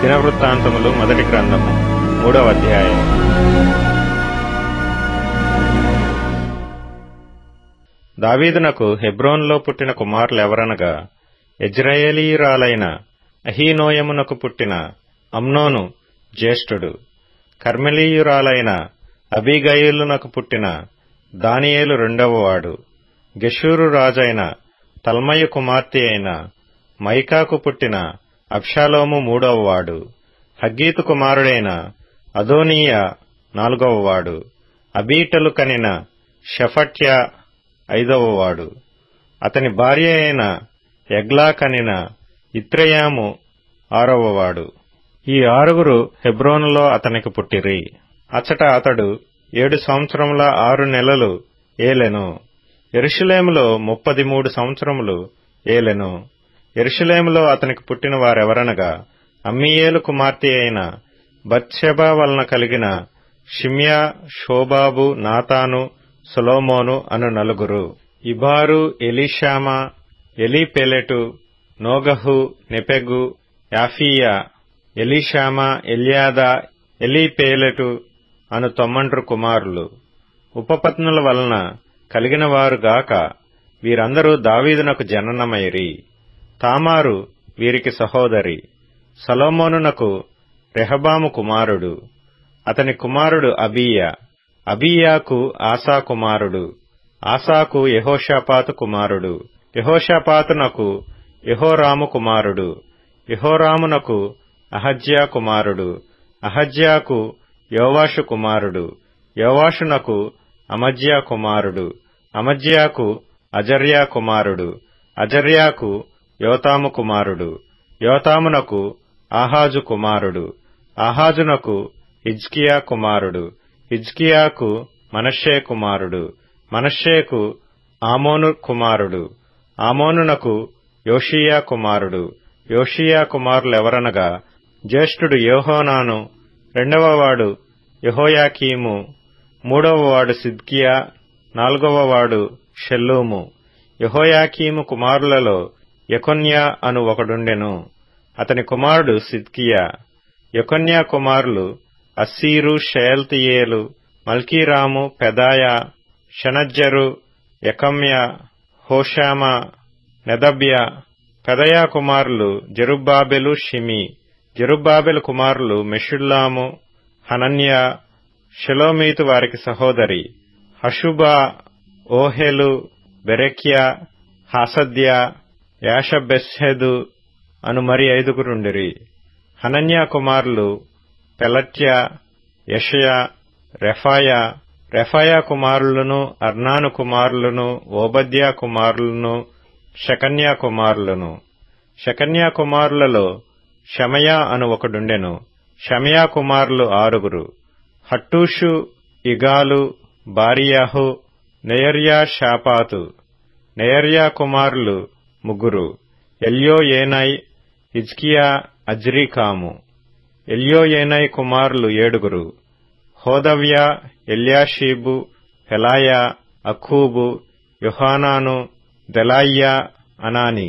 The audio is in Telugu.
దినవృత్తాంతములు మొదటి గ్రంథము 3వ అధ్యాయం. దావీదునకు హెబ్రోనులో పుట్టిన కుమారులెవరనగా, యెజ్రెయేలీయురాలైన అహీనోయమునకు పుట్టిన అమ్నోను జ్యేష్ఠుడు, కర్మెలీయురాలైన అబీగయీలునకు పుట్టిన దానియేలు రెండవవాడు, గెషూరు రాజైన తల్మయి కుమార్తె అయిన మైకాకు పుట్టిన అబ్షాలోము మూడవవాడు, హగ్గీతు కుమారుడైన అదోనీయా నాలుగవవాడు, అబీటలు కనిన షెఫట్య ఐదవవాడు, అతని భార్య అయిన ఎగ్లా కనిన ఇత్రెయాము ఆరవవాడు. ఈ ఆరుగురు హెబ్రోనులో అతనికి పుట్టిరి. అచట అతడు 7 సంవత్సరముల 6 నెలలు ఏలెను. యెరూషలేములో 33 సంవత్సరములు ఏలెను. యెరూషలేములో అతనికి పుట్టిన వారెవరనగా, అమ్మీయేలు కుమార్తె అయిన బత్షెబా వలన కలిగిన షిమ్యా, షోబాబు, నాతాను, సొలొమోను అను నలుగురు. ఇబారు, ఎలీషామా, ఎలీపెలెటు, నోగహు, నెపెగు, యాఫీయా, ఎలీషామా, ఎల్యాదా, ఎలీపేలెటు అను 9 కుమారులు. ఉపపత్నుల వలన కలిగిన వారుగాక వీరందరూ దావీదునకు జననమైరి. తామారు వీరికి సహోదరి. సొలొమోనునకు రెహబాము కుమారుడు. అతని కుమారుడు అబీయా. అబీయాకు ఆసా కుమారుడు. ఆసాకు యెహోషాపాతు కుమారుడు. యెహోషాపాతునకు యెహోరాము కుమారుడు. యెహోరామునకు అహజ్యా కుమారుడు. అహజ్యాకు యోవాషు కుమారుడు. యోవాషునకు అమజ్యా కుమారుడు. అమజ్యాకు అజర్యా కుమారుడు. అజర్యాకు యోతాము కుమారుడు. యోతామునకు ఆహాజు కుమారుడు. ఆహాజునకు హిజ్కియా కుమారుడు. హిజ్కియాకు మనష్షే కుమారుడు. మనష్షేకు ఆమోను కుమారుడు. ఆమోనునకు యోషీయా కుమారుడు. యోషీయా కుమారులెవరనగా, జ్యేష్ఠుడు యోహానాను, రెండవవాడు యెహోయాకీము, మూడవవాడు సిద్కియా, నాలుగవవాడు షెల్లూము. యెహోయాకీము కుమారులలో యెకొన్యా అను ఒకడుండెను. అతని కుమారుడు సిద్కియా. యెకొన్యా కుమారులు అస్సీరు, షయల్తీయేలు, మల్కీరాము, పెదాయా, షనజ్జరు, యెకమ్యా, హోషామా, నెదబ్యా. పెదయా కుమారులు జెరుబ్బాబెలు, షిమి. జెరుబ్బాబెలు కుమారులు మెషుల్లాము, హనన్యా. షెలోమీతు వారికి సహోదరి. హషుబా, ఓహెలు, బెరెక్యా, హాసద్యా, యాషబెస్హెదు అను మరి 5 హనన్యా కుమారులు పెలట్యా, యెషయా, రెఫాయా. రెఫాయా కుమారులను అర్నాను కుమారులను, ఓబద్యా కుమారులను, షెకన్యా కుమారులను. షెకన్యా కుమారులలో షమయా అను ఒకడుండెను. షమయా కుమారులు 6. హట్టూషు, ఇగాలు, బారియాహు, నెయర్యా, షాపాతు. నెయర్యా కుమారులు 3. ఎల్యోయేనై, హిజ్కియా, అజ్రీకాము. ఎల్యోయేనై కుమారులు 7. హోదవ్యా, ఎల్యాషీబు, పెలాయా, అక్కూబు, యోహానాను, దెలాయ్యా, అనాని.